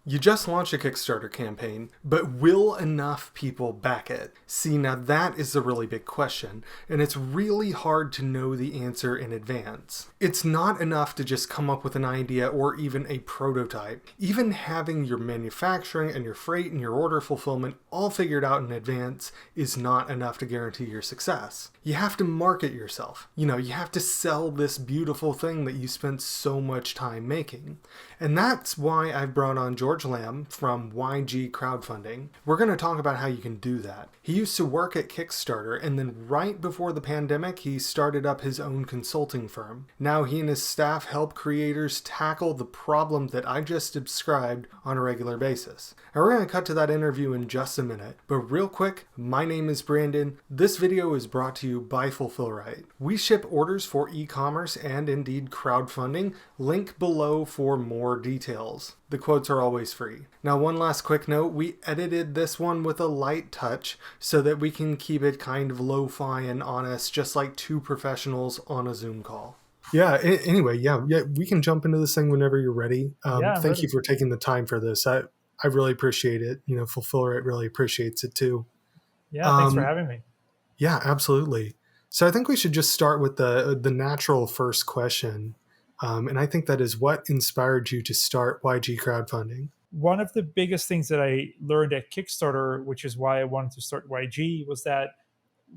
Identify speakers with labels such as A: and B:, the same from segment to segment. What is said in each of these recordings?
A: You just launched a Kickstarter campaign, but will enough people back it? See, now that is a really big question, and it's really hard to know the answer in advance. It's not enough to just come up with an idea or even a prototype. Even having your manufacturing and your freight and your order fulfillment all figured out in advance is not enough to guarantee your success. You have to market yourself. You have to sell this beautiful thing that you spent so much time making. And that's why I've brought on George Lam from YG Crowdfunding. We're going to talk about how you can do that. He used to work at Kickstarter, and then right before the pandemic, he started up his own consulting firm. Now he and his staff help creators tackle the problem that I just described on a regular basis. And we're going to cut to that interview in just a minute. But real quick, my name is Brandon. This video is brought to you by Fulfillrite. We ship orders for e-commerce and indeed crowdfunding. Link below for more details. The quotes are always free. Now, one last quick note, we edited this one with a light touch so that we can keep it kind of lo-fi and honest, just like two professionals on a Zoom call. Yeah, anyway, we can jump into this thing whenever you're ready. Thank you for taking the time for this. I really appreciate it. Fulfillrite really appreciates it too.
B: Yeah, thanks for having me.
A: Yeah, absolutely. So I think we should just start with the natural first question. And I think that is, what inspired you to start YG Crowdfunding?
B: One of the biggest things that I learned at Kickstarter, which is why I wanted to start YG, was that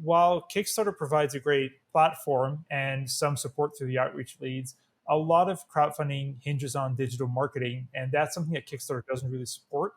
B: while Kickstarter provides a great platform and some support through the outreach leads, a lot of crowdfunding hinges on digital marketing, and that's something that Kickstarter doesn't really support.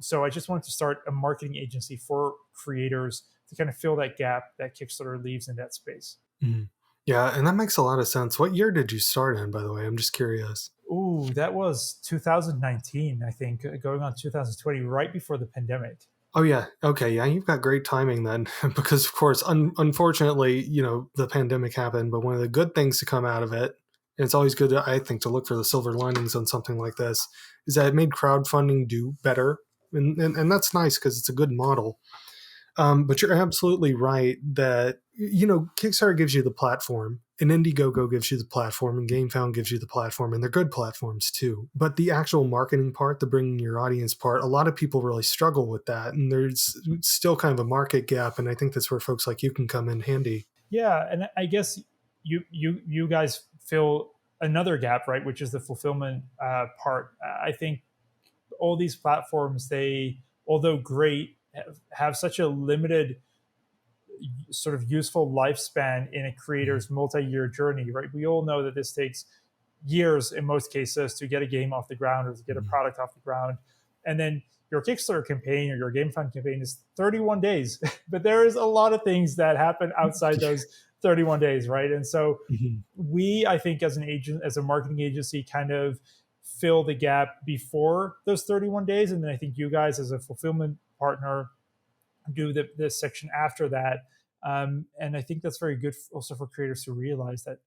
B: So I just wanted to start a marketing agency for creators to kind of fill that gap that Kickstarter leaves in that space.
A: Mm. Yeah, and that makes a lot of sense. What year did you start in, by the way? I'm just curious.
B: Ooh, that was 2019, I think, going on 2020, right before the pandemic.
A: Oh, yeah. Okay. Yeah, you've got great timing then, because, of course, unfortunately, the pandemic happened. But one of the good things to come out of it, and it's always good, I think, to look for the silver linings on something like this, is that it made crowdfunding do better. And that's nice because it's a good model. But you're absolutely right that, Kickstarter gives you the platform, and Indiegogo gives you the platform, and GameFound gives you the platform, and they're good platforms too. But the actual marketing part, the bringing your audience part, a lot of people really struggle with that. And there's still kind of a market gap. And I think that's where folks like you can come in handy.
B: Yeah. And I guess you guys fill another gap, right? Which is the fulfillment part. I think all these platforms, they, although great, have such a limited sort of useful lifespan in a creator's multi-year journey, right? We all know that this takes years in most cases to get a game off the ground or to get a product off the ground. And then your Kickstarter campaign or your GameFound campaign is 31 days. But there is a lot of things that happen outside those 31 days, right? And so we, I think, as an agent, as a marketing agency, kind of fill the gap before those 31 days. And then I think you guys as a fulfillment partner do this section after that. And I think that's very good also for creators to realize that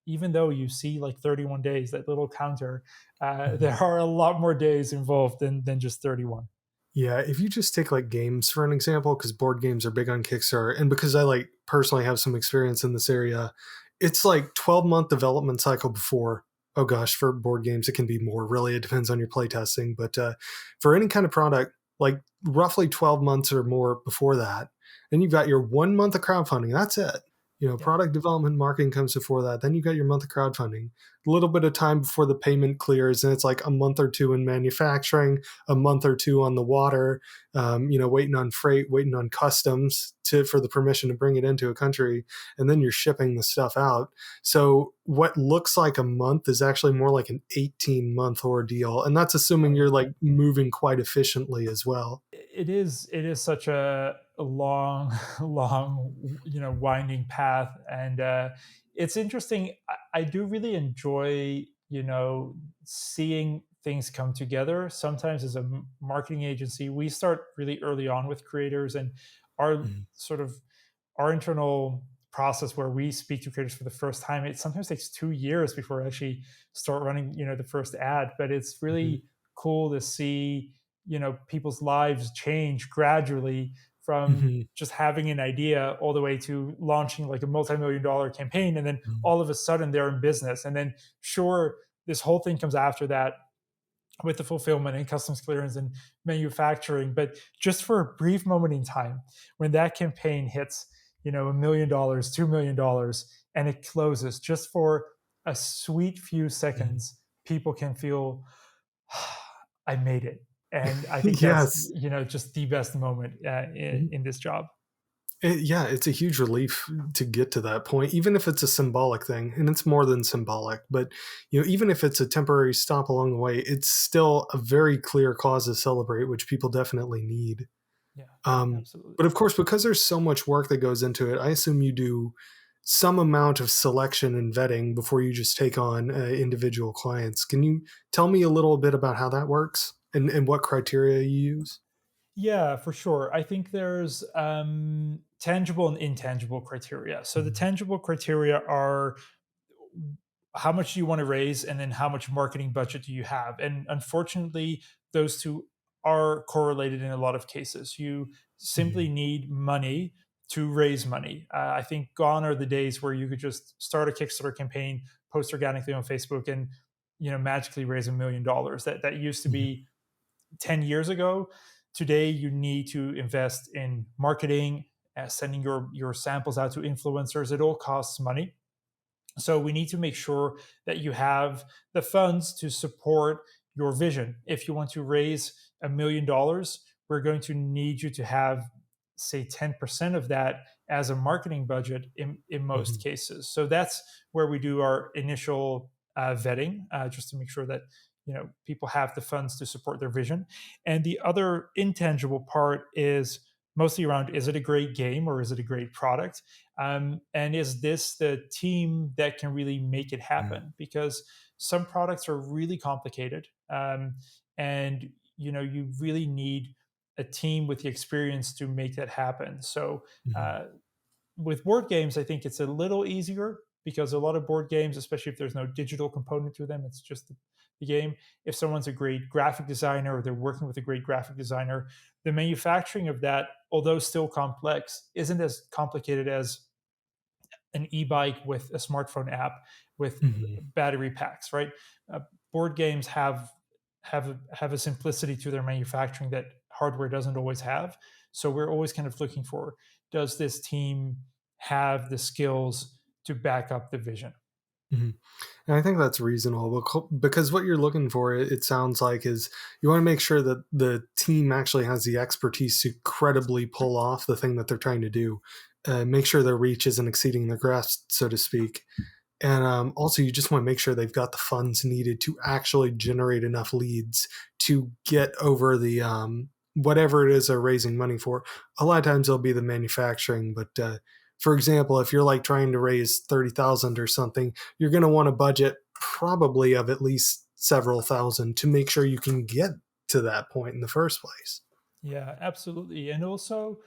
B: even though you see like 31 days, that little counter, there are a lot more days involved than just 31.
A: Yeah, if you just take like games for an example, because board games are big on Kickstarter, and because I personally have some experience in this area, it's like 12-month development cycle before. Oh gosh, for board games, it can be more. Really, it depends on your playtesting. But for any kind of product, like roughly 12 months or more before that. Then you've got your 1 month of crowdfunding. That's it. Product development, marketing comes before that. Then you got your month of crowdfunding. A little bit of time before the payment clears, and it's like a month or two in manufacturing, a month or two on the water, waiting on freight, waiting on customs for the permission to bring it into a country, and then you're shipping the stuff out. So what looks like a month is actually more like an 18-month ordeal, and that's assuming you're like moving quite efficiently as well.
B: It is such a long winding path, and it's interesting. I do really enjoy seeing things come together. Sometimes as a marketing agency, we start really early on with creators, and our sort of our internal process where we speak to creators for the first time, it sometimes takes 2 years before we actually start running the first ad. But it's really cool to see people's lives change gradually from just having an idea all the way to launching like a multi-million-dollar campaign, and then all of a sudden they're in business. And then sure, this whole thing comes after that, with the fulfillment and customs clearance and manufacturing. But just for a brief moment in time, when that campaign hits, $1 million, $2 million, and it closes, just for a sweet few
A: Mhm.
B: seconds, people can feel, I made it. And I think that's,
A: Yes.
B: just the best moment
A: Mhm.
B: in this job.
A: Yeah, it's a huge relief to get to that point, even if it's a symbolic thing, and it's more than symbolic. But even if it's a temporary stop along the way, it's still a very clear cause to celebrate, which people definitely need.
B: Yeah,
A: Um,
B: absolutely.
A: but of course, because there's so much work that goes into it, I assume you do some amount of selection and vetting before you just take on individual clients. Can you tell me a little bit about how that works and what criteria you use?
B: Yeah, for sure. I think there's tangible and intangible criteria. So the
A: Mhm.
B: tangible criteria are how much do you want to raise, and then how much marketing budget do you have. And unfortunately, those two are correlated in a lot of cases. You simply
A: Mhm.
B: need money to raise money. I think gone are the days where you could just start a Kickstarter campaign, post organically on Facebook, and magically raise $1 million. That used to
A: Mhm.
B: be 10 years ago. Today, you need to invest in marketing, sending your samples out to influencers. It all costs money. So we need to make sure that you have the funds to support your vision. If you want to raise $1 million, we're going to need you to have, say, 10% of that as a marketing budget in most
A: Mhm.
B: cases. So that's where we do our initial vetting, just to make sure that people have the funds to support their vision. And the other intangible part is mostly around, is it a great game or is it a great product? And is this the team that can really make it
A: Mhm.
B: happen? Because some products are really complicated, and you really need a team with the experience to make that happen. So
A: Mhm.
B: uh, with board games, I think it's a little easier, because a lot of board games, especially if there's no digital component to them, it's just the game. If someone's a great graphic designer, or they're working with a great graphic designer, the manufacturing of that, although still complex, isn't as complicated as an e-bike with a smartphone app with
A: Mhm.
B: battery packs, right? Uh, Board games have a simplicity to their manufacturing that hardware doesn't always have. So we're always kind of looking for, does this team have the skills to back up the vision?
A: Mhm. And I think that's reasonable because what you're looking for, it sounds like, is you want to make sure that the team actually has the expertise to credibly pull off the thing that they're trying to do. Make sure their reach isn't exceeding their grasp, so to speak. And also, you just want to make sure they've got the funds needed to actually generate enough leads to get over the whatever it is they're raising money for. A lot of times it'll be the manufacturing, but for example, if you're like trying to raise 30,000 or something, you're going to want a budget probably of at least several thousand to make sure you can get to that point in the first place.
B: Yeah, absolutely. And also,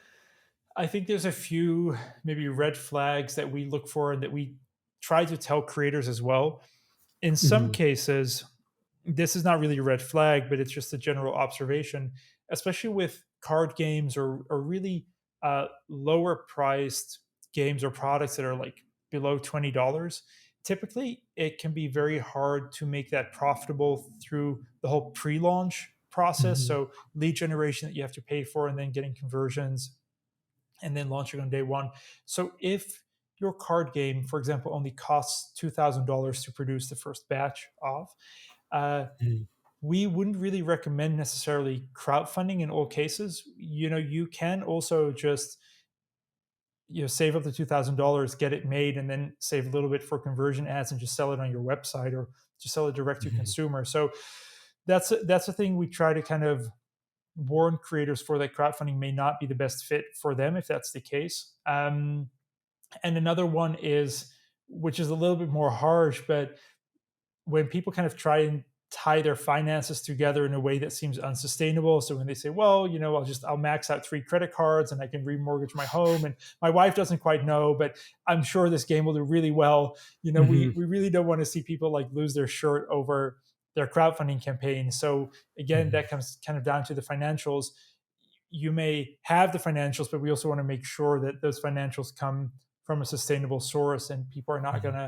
B: I think there's a few maybe red flags that we look for and that we try to tell creators as well. In some
A: Hmm.
B: cases, this is not really a red flag, but it's just a general observation, especially with card games, or really lower priced games or products that are like below $20. Typically, it can be very hard to make that profitable through the whole pre launch process.
A: Hmm.
B: So, lead generation that you have to pay for, and then getting conversions, and then launching on day one. So, if your card game, for example, only costs $2,000 to produce the first batch of, uh, we wouldn't really recommend necessarily crowdfunding in all cases. You can also just save up to $2,000, get it made, and then save a little bit for conversion ads and just sell it on your website, or just sell it direct to
A: Hmm.
B: consumer. So that's a thing we try to kind of warn creators for, that crowdfunding may not be the best fit for them if that's the case. And another one is, which is a little bit more harsh, but when people kind of try and tie their finances together in a way that seems unsustainable. So when they say, well, I'll max out 3 credit cards and I can remortgage my home, and my wife doesn't quite know, but I'm sure this game will do really well.
A: Hmm.
B: We really don't want to see people like lose their shirt over their crowdfunding campaign. So again,
A: Hmm.
B: that comes kind of down to the financials. You may have the financials, but we also want to make sure that those financials come from a sustainable source, and people are not going
A: Hmm.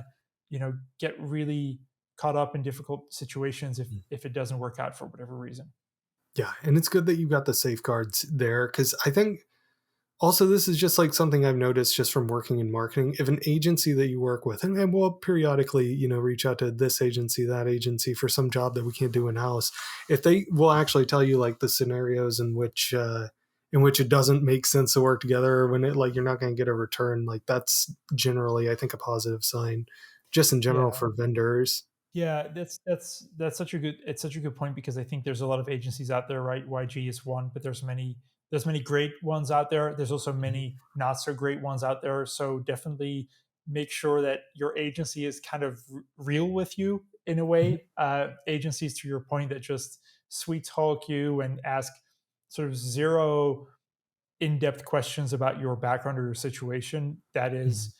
B: to, get really caught up in difficult situations if it doesn't work out for whatever reason.
A: Yeah, and it's good that you got the safeguards there, because I think also this is just like something I've noticed just from working in marketing. If an agency that you work with, and we'll periodically, reach out to this agency, that agency for some job that we can't do in house, if they will actually tell you like the scenarios in which it doesn't make sense to work together, or when it like you're not going to get a return, like that's generally I think a positive sign, just in general
B: Yeah.
A: for vendors.
B: Yeah, that's such a good it's such a good point because I think there's a lot of agencies out there, right? YG is one, but there's many great ones out there. There's also
A: Mhm.
B: many not so great ones out there. So definitely make sure that your agency is kind of real with you in a
A: Mhm.
B: way. Agencies, to your point, that just sweet talk you and ask sort of zero in-depth questions about your background or your situation, that
A: Mhm.
B: is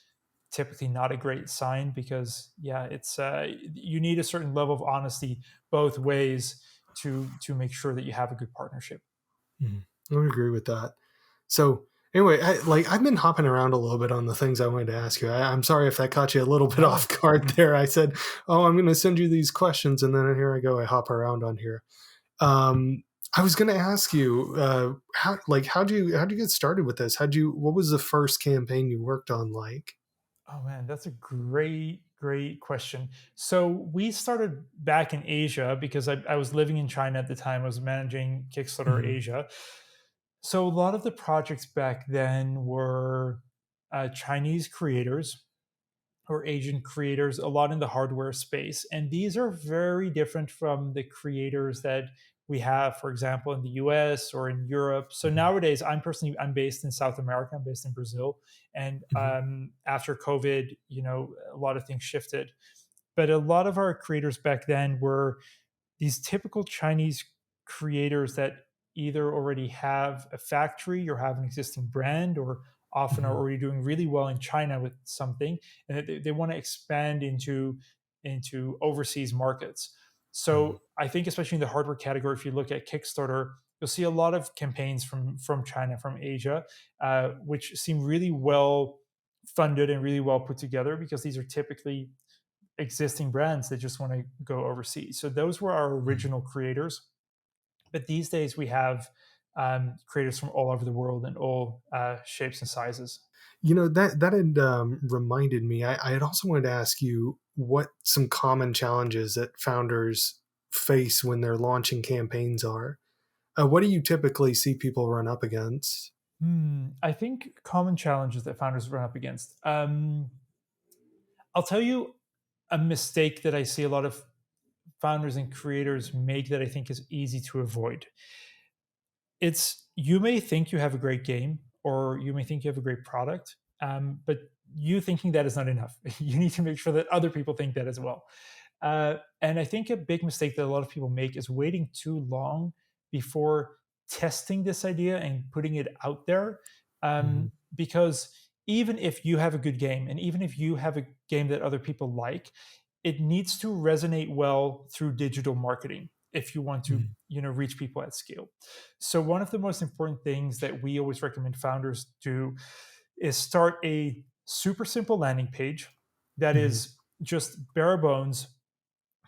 B: typically not a great sign because yeah, it's you need a certain level of honesty both ways to make sure that you have a good partnership.
A: Mhm. I would agree with that. So anyway, I've been hopping around a little bit on the things I wanted to ask you. I'm sorry if that caught you a little bit off
B: No.
A: guard there. I said, "Oh, I'm going to send you these questions," and then here I go. I hop around on here. I was going to ask you, how'd you get started with this? What was the first campaign you worked on like?
B: Oh man, that's a great question. So we started back in Asia because I was living in China at the time. I was managing Kickstarter
A: Hmm.
B: Asia. So a lot of the projects back then were Chinese creators or Asian creators, a lot in the hardware space. And these are very different from the creators that we have, for example, in the US or in Europe. So
A: Hmm.
B: nowadays, I'm based in South America. I'm based in Brazil, and
A: Hmm.
B: after COVID, a lot of things shifted. But a lot of our creators back then were these typical Chinese creators that either already have a factory or have an existing brand or often are
A: Hmm.
B: already doing really well in China with something and they want to expand into overseas markets.
A: Hmm.
B: So I think especially in the hardware category, if you look at Kickstarter, you'll see a lot of campaigns from China, from Asia, which seem really well funded and really well put together because these are typically existing brands that just want to go overseas. So those were our
A: Hmm.
B: original creators. But these days we have creators from all over the world in all shapes and sizes.
A: That had reminded me. I had also wanted to ask you what some common challenges that founders face when they're launching campaigns are. What do you typically see people run up against?
B: I think common challenges that founders run up against. I'll tell you a mistake that I see a lot of founders and creators make that I think is easy to avoid. It's you may think you have a great game or you may think you have a great product, but you thinking that is not enough. You need to make sure that other people think that as well. And I think a big mistake that a lot of people make is waiting too long before testing this idea and putting it out there.
A: Hmm.
B: Because even if you have a good game and even if you have a game that other people like, it needs to resonate well through digital marketing if you want to
A: Hmm.
B: reach people at scale. So one of the most important things that we always recommend founders do is start a super simple landing page that
A: Hmm.
B: is just bare bones.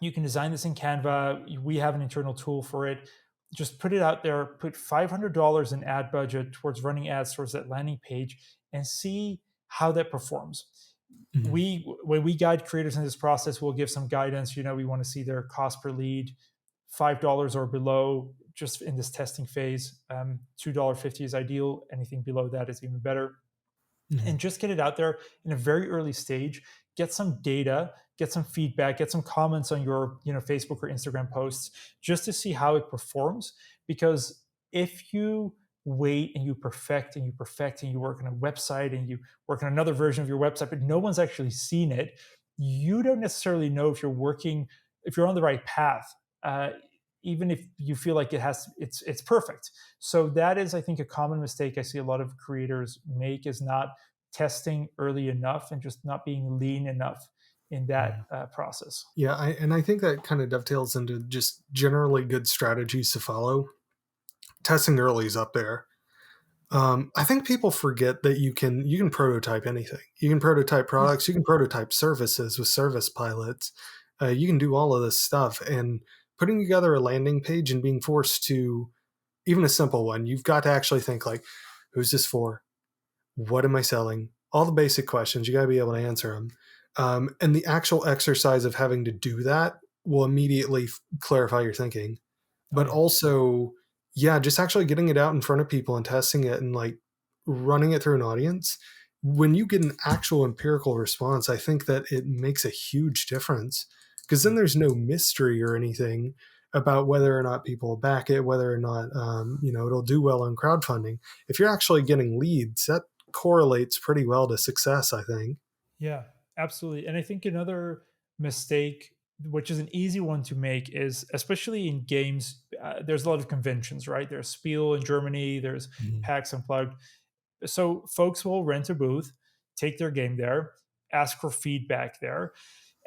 B: You can design this in Canva. We have an internal tool for it. Just put it out there, put $500 in ad budget towards running ads towards that landing page and see how that performs.
A: Hmm.
B: When we guide creators in this process, we'll give some guidance. We want to see their cost per lead $5 or below just in this testing phase. $2.50 is ideal. Anything below that is even better,
A: Hmm.
B: and just get it out there in a very early stage. Get some data, get some feedback, get some comments on your Facebook or Instagram posts just to see how it performs. Because if you wait and you perfect and you perfect and you work on a website and you work on another version of your website but no one's actually seen it, you don't necessarily know if you're on the right path, uh, even if you feel like it's perfect. So that is, I think, a common mistake I see a lot of creators make, is not testing early enough and just not being lean enough in that
A: Hmm.
B: process.
A: Yeah, and I think that kind of dovetails into just generally good strategies to follow. Testing early is up there. I think people forget that you can prototype anything. You can prototype
B: Yeah.
A: products. You can prototype services with service pilots. You can do all of this stuff, and putting together a landing page and being forced to, even a simple one, you've got to actually think like, who's this for? What am I selling? All the basic questions, you got to be able to answer them. And the actual exercise of having to do that will immediately clarify your thinking.
B: Oh
A: But
B: yeah.
A: also, yeah, just actually getting it out in front of people and testing it and like running it through an audience. When you get an actual empirical response, I think that it makes a huge difference, because then
B: Yeah.
A: there's no mystery or anything about whether or not people back it, whether or not it'll do well on crowdfunding. If you're actually getting leads, that correlates pretty well to success, I think.
B: Yeah, absolutely. And I think another mistake, which is an easy one to make, is especially in games, there's a lot of conventions, right? There's Spiel in Germany, there's
A: Mhm.
B: PAX Unplugged. So folks will rent a booth, take their game there, ask for feedback there,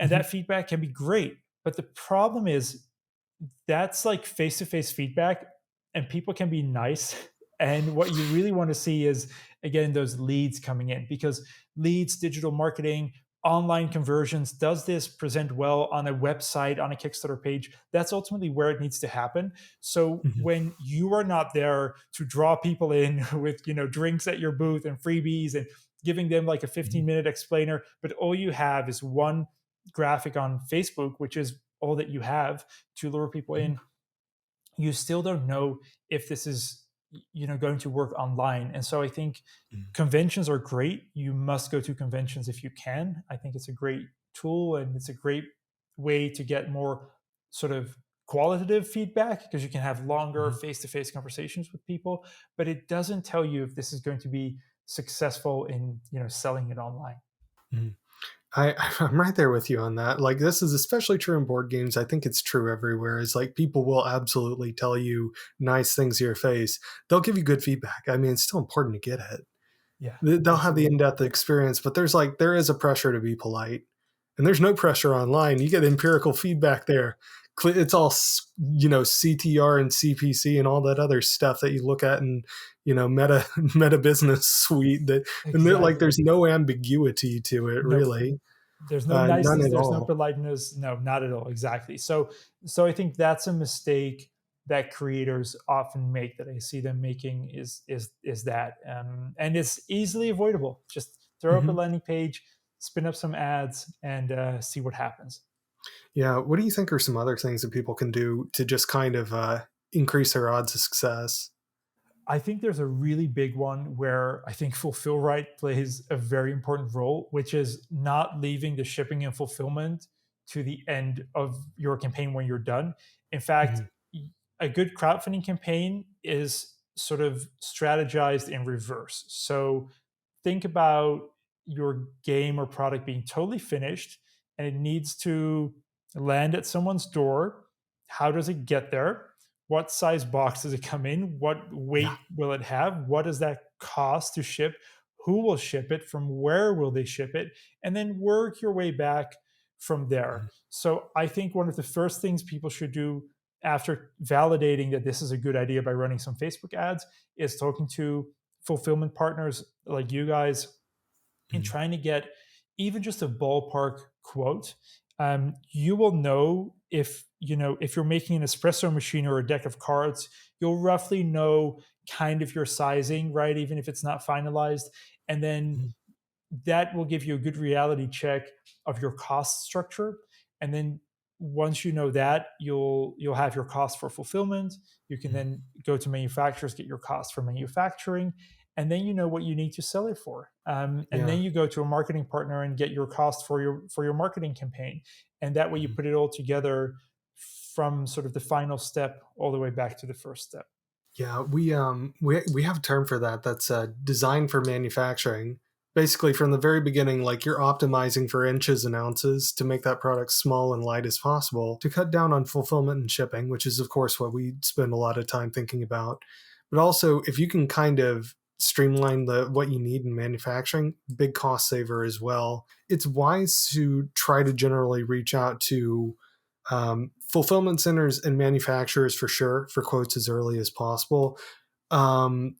B: and
A: Mhm.
B: that feedback can be great. But the problem is that's like face to face feedback, and people can be nice. And what you really want to see is, again, those leads coming in, because leads, digital marketing, online conversions, does this present well on a website, on a Kickstarter page? That's ultimately where it needs to happen. So
A: Mhm.
B: when you are not there to draw people in with, drinks at your booth and freebies and giving them like a
A: Mhm.
B: 15-minute explainer, but all you have is one graphic on Facebook, which is all that you have to lure people
A: Mhm.
B: in, you still don't know if this is going to work online. And so I think
A: Mhm.
B: conventions are great. You must go to conventions if you can. I think it's a great tool, and it's a great way to get more sort of qualitative feedback, because you can have longer
A: Mhm.
B: face-to-face conversations with people, but it doesn't tell you if this is going to be successful in selling it online.
A: Mhm. I'm right there with you on that. Like, this is especially true in board games. I think it's true everywhere. Is like people will absolutely tell you nice things to your face. They'll give you good feedback. I mean, it's still important to get it.
B: Yeah,
A: They'll have the
B: absolutely.
A: in-depth experience, but there is a pressure to be polite, and there's no pressure online. You get empirical feedback there. It's all CTR and CPC and all that other stuff that you look at in meta meta business suite. That and
B: Exactly.
A: there's no ambiguity to it
B: Nope.
A: really,
B: There's no
A: none
B: niceness,
A: at
B: there's no
A: all.
B: politeness, no, not at all. Exactly. So I think that's a mistake that creators often make, that I see them making, is that, and it's easily avoidable. Just throw up a
A: Mhm.
B: landing page, spin up some ads, and see what happens.
A: Yeah. What do you think are some other things that people can do to just kind of increase their odds of success?
B: I think there's a really big one where I think Fulfill Right plays a very important role, which is not leaving the shipping and fulfillment to the end of your campaign when you're done. In fact,
A: Mhm.
B: a good crowdfunding campaign is sort of strategized in reverse. So think about your game or product being totally finished, and it needs to land at someone's door. How does it get there? What size box does it come in? What
A: Yeah.
B: weight will it have? What does that cost to ship? Who will ship it? From where will they ship it? And then work your way back from there.
A: Mhm.
B: So I think one of the first things people should do after validating that this is a good idea by running some Facebook ads is talking to fulfillment partners like you guys, and
A: Mhm.
B: trying to get even just a ballpark quote. You will know if you're making an espresso machine or a deck of cards, you'll roughly know kind of your sizing, right? Even if it's not finalized, and then
A: Mhm.
B: that will give you a good reality check of your cost structure. And then once you know that, you'll have your cost for fulfillment. You can
A: Mhm.
B: then go to manufacturers, get your cost for manufacturing, and then you know what you need to sell it for. And
A: Yeah.
B: then you go to a marketing partner and get your cost for your marketing campaign. And that way you
A: Mhm.
B: put it all together from sort of the final step all the way back to the first step.
A: Yeah, we have a term for that. That's design for manufacturing. Basically, from the very beginning, like you're optimizing for inches and ounces to make that product small and light as possible to cut down on fulfillment and shipping, which is of course what we spend a lot of time thinking about. But also, if you can kind of streamline the what you need in manufacturing, big cost saver as well. It's wise to try to generally reach out to fulfillment centers and manufacturers for sure for quotes as early as possible. Um,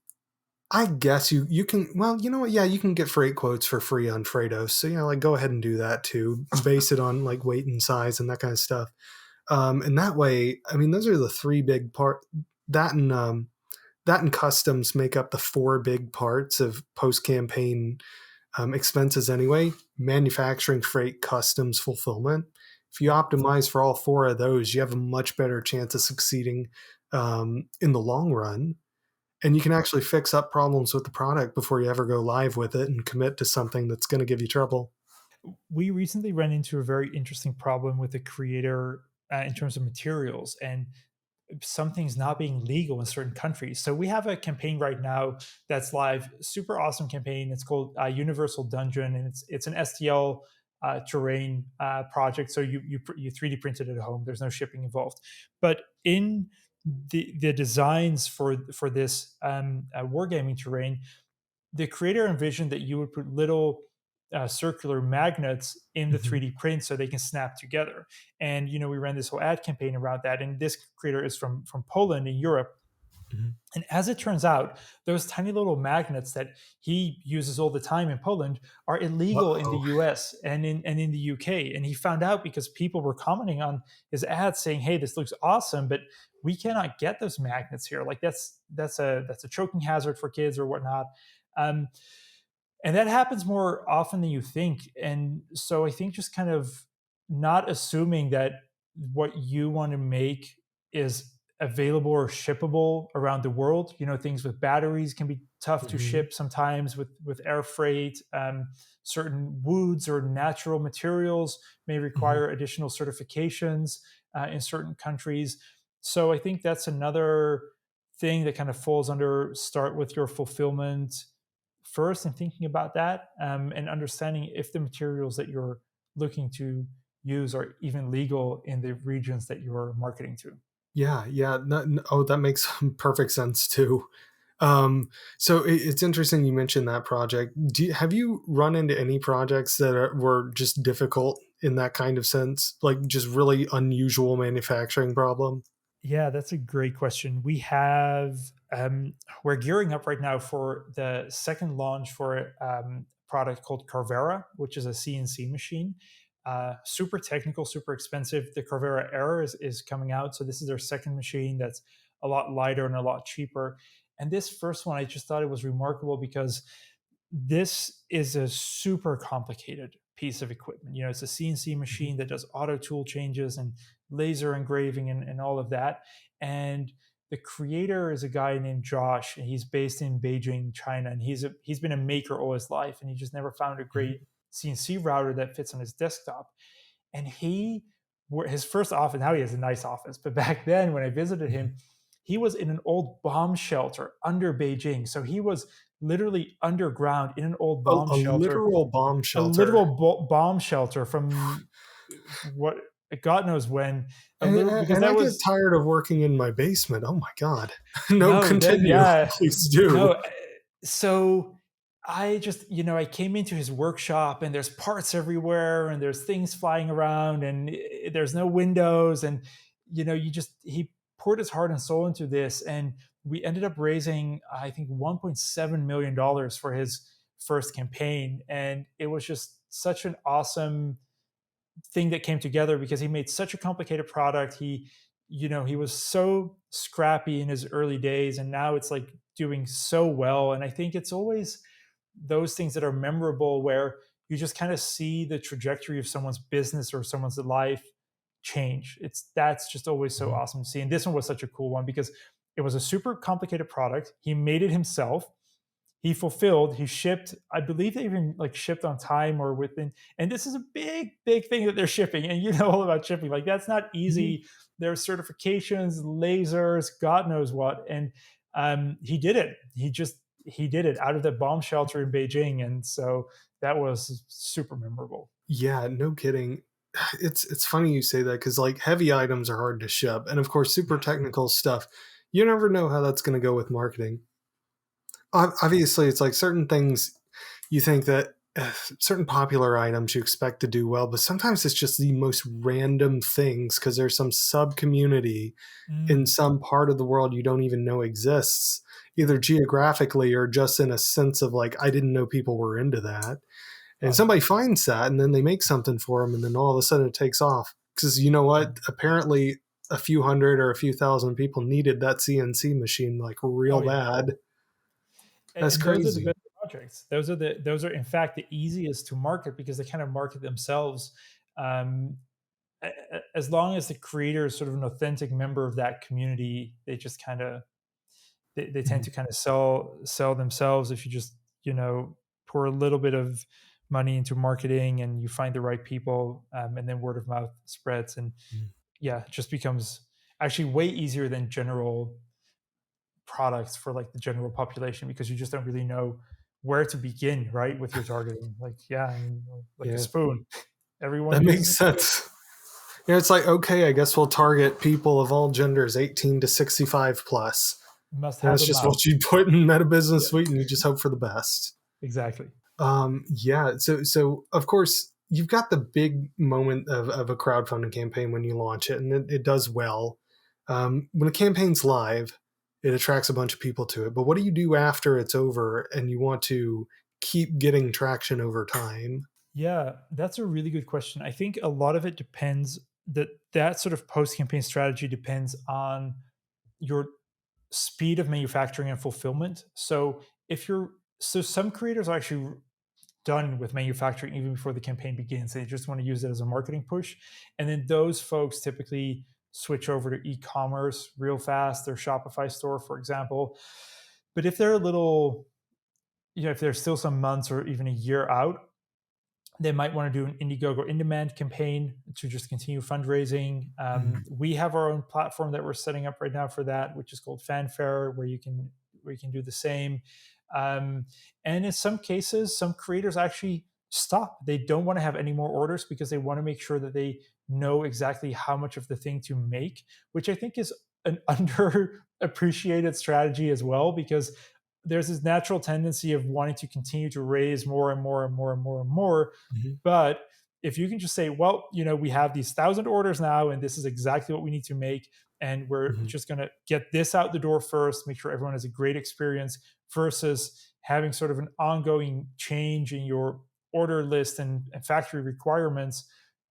A: I guess you can, well, you know what? Yeah, you can get freight quotes for free on Freightos. So, like go ahead and do that too. Base it on like weight and size and that kind of stuff. And that way, I mean, those are the three big that and that and customs make up the four big parts of post campaign expenses anyway: manufacturing, freight, customs, fulfillment. If you
B: Yeah.
A: optimize for all four of those, you have a much better chance of succeeding in the long run. And you can actually fix up problems with the product before you ever go live with it and commit to something that's going to give you trouble.
B: We recently ran into a very interesting problem with a creator in terms of materials and some things not being legal in certain countries. So we have a campaign right now that's live, super awesome campaign. It's called Universal Dungeon, and it's an STL terrain project. So you 3D printed it at home. There's no shipping involved, but in the designs for this wargaming terrain, the creator envisioned that you would put little circular magnets in the
A: Mhm.
B: 3D print so they can snap together. And we ran this whole ad campaign around that. And this creator is from Poland in Europe.
A: Mhm.
B: And as it turns out, those tiny little magnets that he uses all the time in Poland are illegal in the
A: Uh-oh.
B: US and in the UK. And he found out because people were commenting on his ads saying, "Hey, this looks awesome, but we cannot get those magnets here. Like that's a choking hazard for kids or whatnot." Um, and that happens more often than you think. And so I think just kind of not assuming that what you want to make is available or shippable around the world. Things with batteries can be tough to
A: Mhm.
B: ship sometimes with air freight. Certain woods or natural materials may
A: Mhm.
B: require additional certifications in certain countries. So I think that's another thing that kind of falls under start with your fulfillment first and thinking about that, and understanding if the materials that you're looking to use are even legal in the regions that you're marketing to.
A: Yeah, yeah. Oh, that makes perfect sense too. So it's interesting you mentioned that project. Have you run into any projects that were just difficult in that kind of sense, like just really unusual manufacturing problem?
B: Yeah, that's a great question. We're gearing up right now for the second launch for a product called Carvera, which is a CNC machine. Super technical, super expensive. The Carvera Air is coming out. So this is their second machine that's a lot lighter and a lot cheaper. And this first one, I just thought it was remarkable because this is a super complicated piece of equipment. It's a CNC
A: Mhm.
B: machine that does auto tool changes and laser engraving and all of that. And the creator is a guy named Josh, and he's based in Beijing, China. And he's been a maker all his life, and he just never found a
A: Mhm.
B: great CNC router that fits on his desktop. And his first office, now he has a nice office, but back then when I visited
A: Mhm.
B: him, he was in an old bomb shelter under Beijing. So he was literally underground in an old bomb
A: A
B: shelter,
A: literal bomb
B: a
A: shelter.
B: literal bomb shelter from what God knows when. A
A: And,
B: little because
A: and
B: that
A: I get
B: was
A: tired of working in my basement. Oh my God. No,
B: no, then
A: continue.
B: yeah,
A: Please
B: no.
A: do.
B: So I just, I came into his workshop and there's parts everywhere and there's things flying around and there's no windows. And, he poured his heart and soul into this. And we ended up raising, I think, $1.7 million for his first campaign. And it was just such an awesome thing that came together because he made such a complicated product. He was so scrappy in his early days, and now it's like doing so well. And I think it's always those things that are memorable where you just kind of see the trajectory of someone's business or someone's life change. That's just always so
A: Mhm.
B: awesome to see. And this one was such a cool one because it was a super complicated product. He made it himself. He fulfilled, he shipped. I believe they even like shipped on time or within. And this is a big, big thing that they're shipping. And you know all about shipping. Like that's not
A: Mhm.
B: easy. There's certifications, lasers, God knows what. And he did it. He did it out of the bomb shelter in Beijing. And so that was super memorable.
A: Yeah, no kidding. It's funny you say that because like heavy items are hard to ship, and of course, super
B: Yeah.
A: technical stuff. You never know how that's going to go with marketing. Obviously, it's like certain things you think that. certain popular items you expect to do well, but sometimes it's just the most random things because there's some sub community in
B: Mm.
A: some part of the world you don't even know exists, either geographically or just in a sense of like, I didn't know people were into that. And
B: Oh,
A: somebody finds that and then they make something for them, and then all of a sudden it takes off. Because you know
B: yeah.
A: what? Apparently, a few hundred or a few thousand people needed that CNC machine like
B: Oh
A: real
B: yeah.
A: bad. That's
B: And those are the
A: crazy.
B: best projects. Those are in fact the easiest to market because they kind of market themselves. Um, as long as the creator is sort of an authentic member of that community, they just kind of they tend
A: Mhm.
B: to kind of sell themselves if you just pour a little bit of money into marketing and you find the right people, and then word of mouth spreads, and
A: Mhm.
B: yeah, it just becomes actually way easier than general products for like the general population because you just don't really know where to begin, right, with your targeting. Like, yeah, I mean, like a
A: Yeah,
B: spoon. Everyone
A: that
B: uses a
A: makes
B: spoon.
A: sense. Yeah, it's like, okay, I guess we'll target people of all genders, 18 to 65 plus.
B: Must
A: And
B: have
A: that's
B: a
A: just
B: mouth.
A: what you put in Meta Business
B: Yeah,
A: Suite, and you just hope for the best.
B: exactly.
A: Yeah. So of course you've got the big moment of a crowdfunding campaign when you launch it, and it does well. When a campaign's live, it attracts a bunch of people to it. But what do you do after it's over and you want to keep getting traction over time?
B: Yeah, that's a really good question. I think a lot of it depends that sort of post campaign strategy depends on your speed of manufacturing and fulfillment. So if you're so some creators are actually done with manufacturing even before the campaign begins. They just want to use it as a marketing push. And then those folks typically switch over to e-commerce real fast, their Shopify store, for example. But if they're a little, if they're still some months or even a year out, they might want to do an Indiegogo in-demand campaign to just continue fundraising.
A: Mhm.
B: We have our own platform that we're setting up right now for that, which is called Fanfare, where you can do the same. Um, and in some cases, some creators actually stop. They don't want to have any more orders because they want to make sure that they know exactly how much of the thing to make, which I think is an underappreciated strategy as well, because there's this natural tendency of wanting to continue to raise more and more and more and more and more.
A: Mhm.
B: But if you can just say, well, we have these 1,000 orders now, and this is exactly what we need to make, and we're
A: Mhm.
B: just going to get this out the door first, make sure everyone has a great experience, versus having sort of an ongoing change in your order list and factory requirements.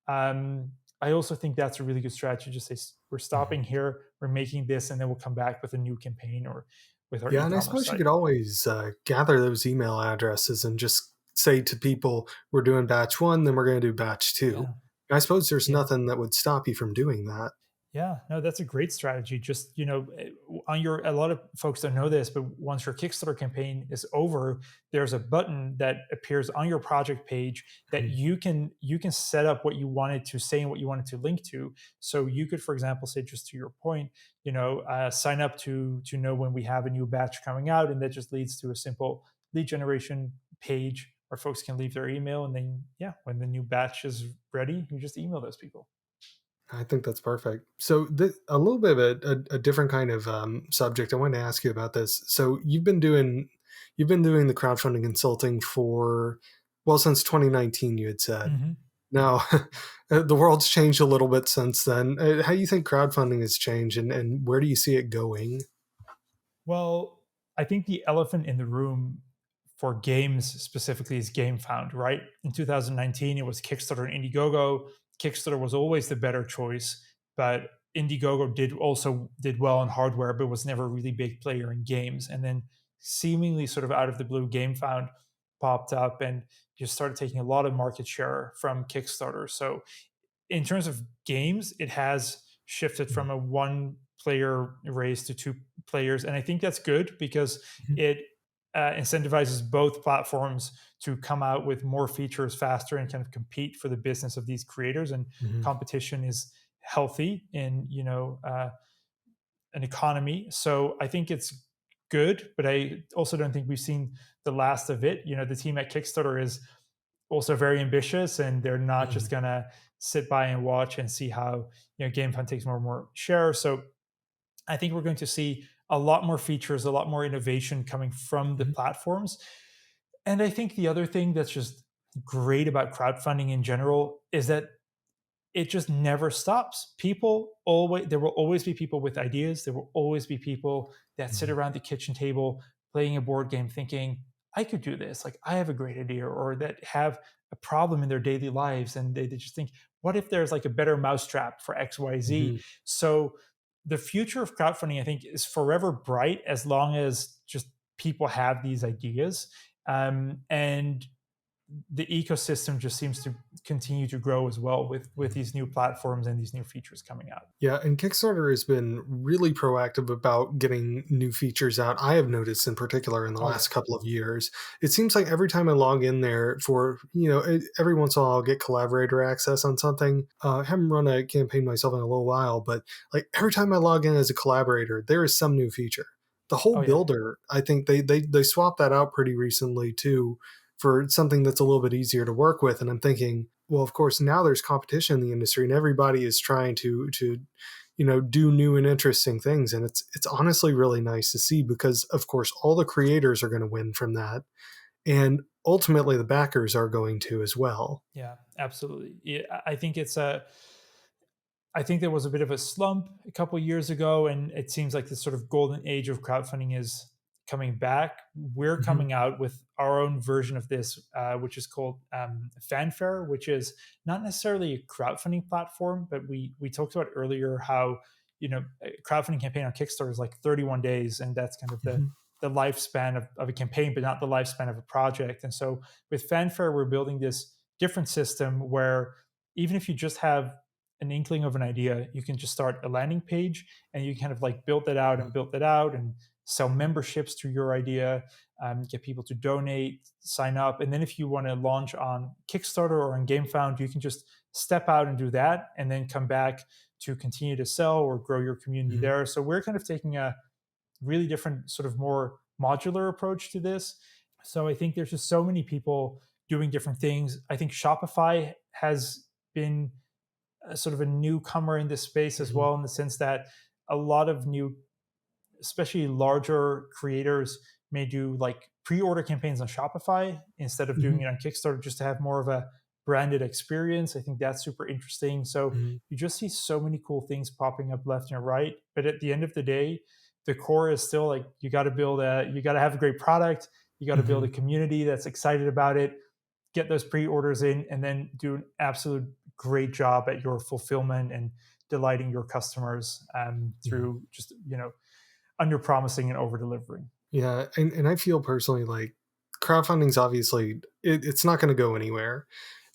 B: I also think that's a really good strategy. Just say, we're
A: Mhm.
B: stopping here, we're making this, and then we'll come back with a new campaign or with our
A: Yeah, and I
B: e-commerce
A: suppose you
B: site.
A: could always gather those email addresses and just say to people, "We're doing batch one, then we're going to do batch two."
B: Yeah.
A: I suppose there's
B: Yeah.
A: nothing that would stop you from doing that.
B: Yeah, no, that's a great strategy. Just, on your, a lot of folks don't know this, but once your Kickstarter campaign is over, there's a button that appears on your project page that
A: Mhm.
B: you can set up what you wanted to say and what you wanted to link to. So you could, for example, say, just to your point, sign up to know when we have a new batch coming out, and that just leads to a simple lead generation page where folks can leave their email, and then yeah, when the new batch is ready, you just email those people.
A: I think that's perfect. So, a little bit of a different kind of subject. I wanted to ask you about this. So, you've been doing the crowdfunding consulting for, well, since 2019. You had said.
B: Mhm.
A: Now, the world's changed a little bit since then. How do you think crowdfunding has changed, and where do you see it going?
B: Well, I think the elephant in the room for games specifically is GameFound, right? In 2019, it was Kickstarter and Indiegogo. Kickstarter was always the better choice, but Indiegogo did well in hardware, but was never a really big player in games. And then seemingly sort of out of the blue, GameFound popped up and just started taking a lot of market share from Kickstarter. So in terms of games, it has shifted from a one player race to two players. And I think that's good because
A: Mhm.
B: it incentivizes both platforms to come out with more features faster and kind of compete for the business of these creators. And
A: Mhm.
B: competition is healthy in, an economy. So I think it's good, but I also don't think we've seen the last of it. The team at Kickstarter is also very ambitious, and they're not just
A: Mhm.
B: gonna sit by and watch and see how GameFound takes more and more share. So I think we're going to see a lot more features, a lot more innovation coming from the
A: Mhm.
B: platforms. And I think the other thing that's just great about crowdfunding in general is that it just never stops. People always There will always be people with ideas. There will always be people that sit
A: Mhm.
B: around the kitchen table playing a board game thinking, I could do this. Like, I have a great idea, or that have a problem in their daily lives. And they just think, what if there's like a better mousetrap for XYZ?
A: Mhm.
B: So the future of crowdfunding, I think, is forever bright as long as just people have these ideas. And the ecosystem just seems to continue to grow as well with
A: Mhm.
B: these new platforms and these new features coming out.
A: Yeah, and Kickstarter has been really proactive about getting new features out. I have noticed in particular in the
B: Oh yeah,
A: last couple of years. It seems like every time I log in there for, every once in a while I'll get collaborator access on something. I haven't run a campaign myself in a little while, but like every time I log in as a collaborator, there is some new feature. The whole
B: oh yeah,
A: builder, I think they swapped that out pretty recently too for something that's a little bit easier to work with. And I'm thinking, well, of course, now there's competition in the industry, and everybody is trying to do new and interesting things, and it's honestly really nice to see because, of course, all the creators are going to win from that, and ultimately the backers are going to as well.
B: yeah, absolutely. Yeah, I think I think there was a bit of a slump a couple years ago, and it seems like this sort of golden age of crowdfunding is coming back. We're
A: Hmm.
B: coming out with our own version of this, which is called Fanfare, which is not necessarily a crowdfunding platform, but we talked about earlier how a crowdfunding campaign on Kickstarter is like 31 days, and that's kind of
A: Hmm.
B: the lifespan of a campaign, but not the lifespan of a project. And so with Fanfare, we're building this different system where even if you just have an inkling of an idea, you can just start a landing page and you kind of like build that out and sell memberships to your idea, get people to donate, sign up. And then if you want to launch on Kickstarter or on GameFound, you can just step out and do that and then come back to continue to sell or grow your community
A: Hmm.
B: there. So we're kind of taking a really different, sort of more modular approach to this. So I think there's just so many people doing different things. I think Shopify has been sort of a newcomer in this space as
A: Hmm.
B: well, in the sense that a lot of new, especially larger creators, may do like pre-order campaigns on Shopify instead of doing
A: Hmm.
B: it on Kickstarter, just to have more of a branded experience. I think that's super interesting. So
A: Hmm.
B: you just see so many cool things popping up left and right. But at the end of the day, the core is still like you got to have a great product, you got to build
A: Hmm.
B: a community that's excited about it, get those pre-orders in, and then do an absolute great job at your fulfillment and delighting your customers
A: Yeah.
B: through just under promising and over delivering.
A: Yeah, and I feel personally like crowdfunding's obviously it's not going to go anywhere,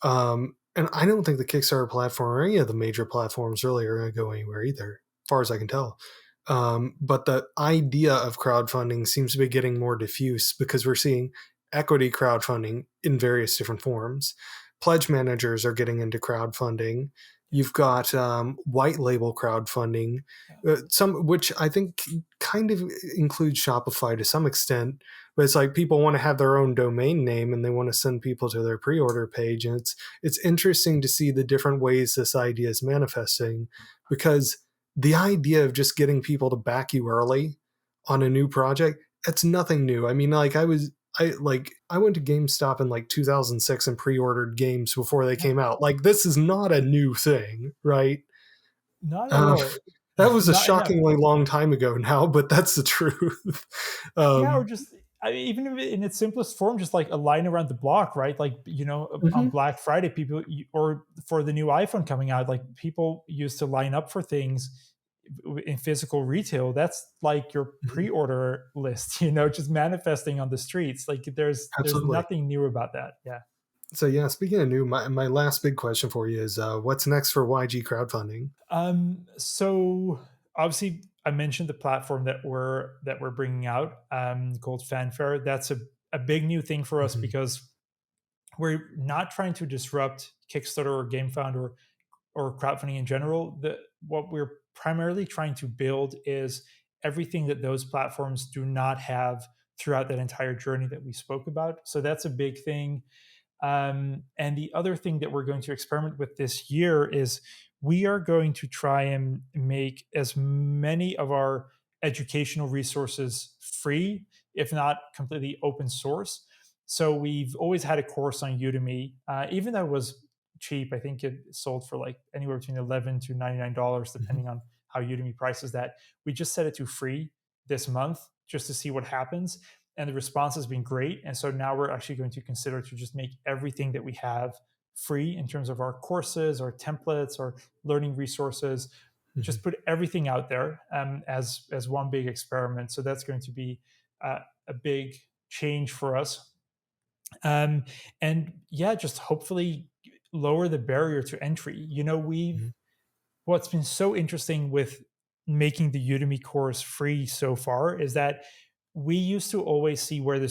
A: and I don't think the Kickstarter platform or any of the major platforms really are going to go anywhere either, as far as I can tell. But the idea of crowdfunding seems to be getting more diffuse because we're seeing equity crowdfunding in various different forms. Pledge managers are getting into crowdfunding.
B: Yeah,
A: You've got white label crowdfunding,
B: yeah,
A: some which I think kind of includes Shopify to some extent, but it's like people want to have their own domain name and they want to send people to their pre-order page, and it's interesting to see the different ways this idea is manifesting because the idea of just getting people to back you early on a new project, that's nothing new. I mean, I went to GameStop in like 2006 and pre-ordered games before they
B: yeah.
A: came out. Like this is not a new thing, right?
B: Not at
A: Um,
B: all.
A: that was a
B: Not enough.
A: shockingly long time ago now, but that's the truth.
B: Yeah, or
A: um,
B: just, I mean, even if in its simplest form, just like a line around the block, right? Like, on
A: mhm,
B: Black Friday, people, or for the new iPhone coming out, like people used to line up for things in physical retail. That's like your
A: mhm,
B: pre-order list, just manifesting on the streets. Like there's
A: absolutely.
B: nothing new about that. Yeah.
A: So yeah, speaking of new, my last big question for you is what's next for YG crowdfunding?
B: So obviously, I mentioned the platform that we're bringing out, called Fanfare. That's a big new thing for us
A: Mhm,
B: because we're not trying to disrupt Kickstarter or GameFound or crowdfunding in general. What we're primarily trying to build is everything that those platforms do not have throughout that entire journey that we spoke about. So that's a big thing. And the other thing that we're going to experiment with this year is we are going to try and make as many of our educational resources free, if not completely open source. So we've always had a course on Udemy, even though it was cheap. I think it sold for like anywhere between $11 to $99,
A: Mhm.
B: depending on how Udemy prices that. We just set it to free this month just to see what happens. And the response has been great. And so now we're actually going to consider to just make everything that we have free in terms of our courses, our templates, our learning resources.
A: Mhm.
B: Just put everything out there as one big experiment. So that's going to be a big change for us. Um, and yeah, just hopefully lower the barrier to entry.
A: Mhm.
B: What's been so interesting with making the Udemy course free so far is that we used to always see where the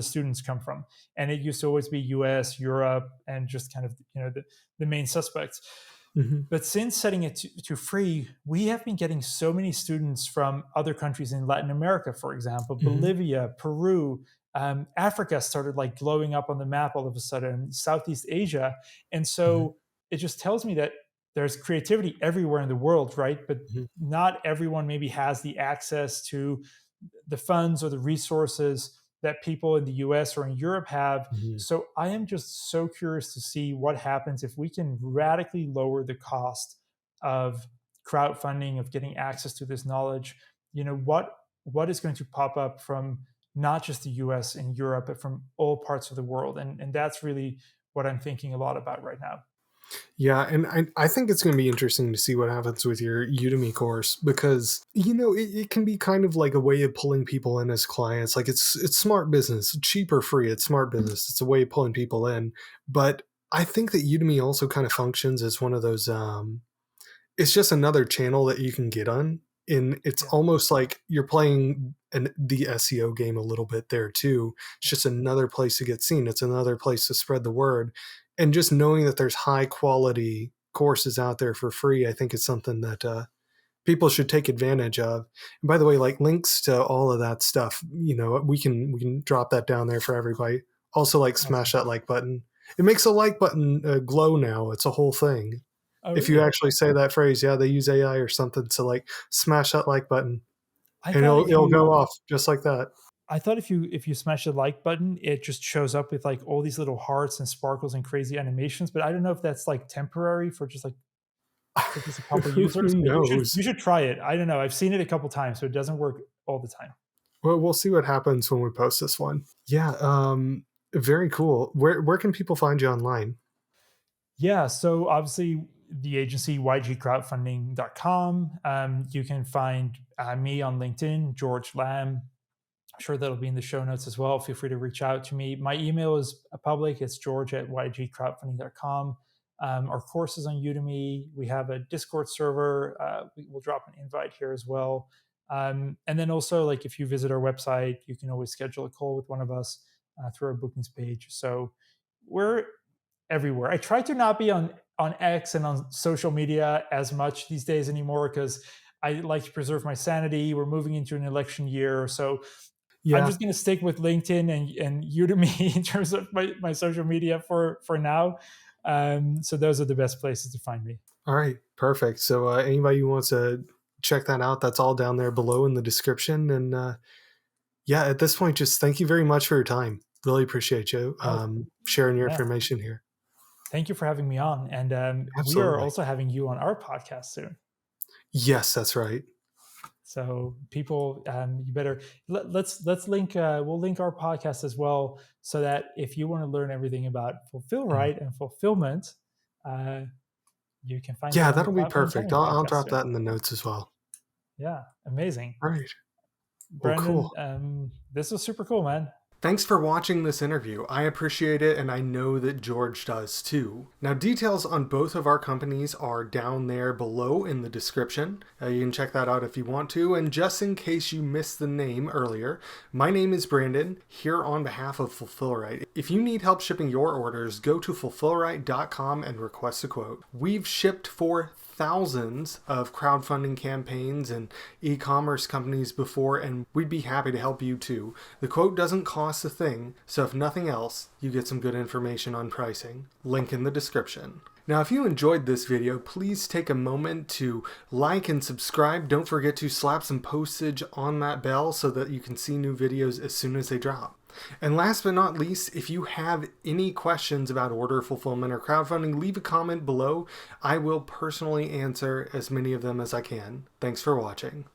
B: students come from, and it used to always be US, Europe, and just kind of the main suspects.
A: Mhm.
B: But since setting it to free, we have been getting so many students from other countries in Latin America, for example,
A: Mhm.
B: Bolivia, Peru, Africa started like glowing up on the map all of a sudden, Southeast Asia. And
A: Mhm.
B: so it just tells me that there's creativity everywhere in the world, right? But
A: Mhm.
B: not everyone maybe has the access to the funds or the resources that people in the US or in Europe have.
A: Mhm.
B: So I am just so curious to see what happens if we can radically lower the cost of crowdfunding, of getting access to this knowledge. What is going to pop up from not just the US and Europe, but from all parts of the world. And that's really what I'm thinking a lot about right now.
A: Yeah, and I think it's going to be interesting to see what happens with your Udemy course because it can be kind of like a way of pulling people in as clients. Like it's smart business, cheap or free. It's smart business. It's a way of pulling people in. But I think that Udemy also kind of functions as one of those. It's just another channel that you can get on. And it's
B: Yeah.
A: almost like you're playing the SEO game a little bit there too. It's just another place to get seen. It's another place to spread the word. And just knowing that there's high quality courses out there for free, I think is something that people should take advantage of. And by the way, like links to all of that stuff, we can drop that down there for everybody. Also, like smash
B: Awesome.
A: that like button. It makes a like button glow now. It's a whole thing.
B: Oh,
A: If you
B: really?
A: actually say that phrase, yeah, they use AI or something to like smash that like button,
B: I
A: and
B: thought
A: it'll go off just like that.
B: if you smash the like button, it just shows up with like all these little hearts and sparkles and crazy animations. But I don't know if that's like temporary for just a couple
A: Who
B: users. But
A: knows?
B: you should try it. I don't know. I've seen it a couple times, so it doesn't work all the time.
A: Well, we'll see what happens when we post this one. Yeah, very cool. Where can people find you online?
B: Yeah. So obviously the agency ygcrowdfunding.com. You can find me on LinkedIn, George Lam. I'm sure that'll be in the show notes as well. Feel free to reach out to me. My email is public. It's george at ygcrowdfunding.com. Our course is on Udemy. We have a Discord server. We'll drop an invite here as well. And then also, like if you visit our website, you can always schedule a call with one of us through our bookings page. So we're everywhere. I try to not be on X and on social media as much these days anymore because I like to preserve my sanity. We're moving into an election year, so I'm
A: Yeah.
B: just going to stick with LinkedIn and Udemy in terms of my social media for now. So those are the best places to find me.
A: All right. Perfect. So anybody who wants to check that out, that's all down there below in the description. And yeah, at this point, just thank you very much for your time. Really appreciate you
B: Oh,
A: sharing your
B: yeah.
A: information here.
B: Thank you for having me on. And we are
A: Absolutely.
B: also having you on our podcast soon.
A: Yes, that's right.
B: So people, you better let's link. We'll link our podcast as well, so that if you want to learn everything about Fulfill
A: Mm.
B: Right and fulfillment, uh, you can find that
A: Yeah,
B: on the
A: that'll be
B: Platform
A: perfect.
B: Designing
A: I'll
B: podcast
A: drop
B: soon.
A: that in the notes as well.
B: Yeah, amazing.
A: All right. Well,
B: Brandon,
A: cool.
B: this was super cool, man.
A: Thanks for watching this interview. I appreciate it, and I know that George does too. Now, details on both of our companies are down there below in the description. You can check that out if you want to. And just in case you missed the name earlier, my name is Brandon, here on behalf of Fulfillrite. If you need help shipping your orders, go to fulfillrite.com and request a quote. We've shipped for thousands of crowdfunding campaigns and e-commerce companies before, and we'd be happy to help you too. The quote doesn't cost a thing, so if nothing else, you get some good information on pricing. Link in the description. Now, if you enjoyed this video, please take a moment to like and subscribe. Don't forget to slap some postage on that bell so that you can see new videos as soon as they drop. And last but not least, if you have any questions about order fulfillment or crowdfunding, leave a comment below. I will personally answer as many of them as I can. Thanks for watching.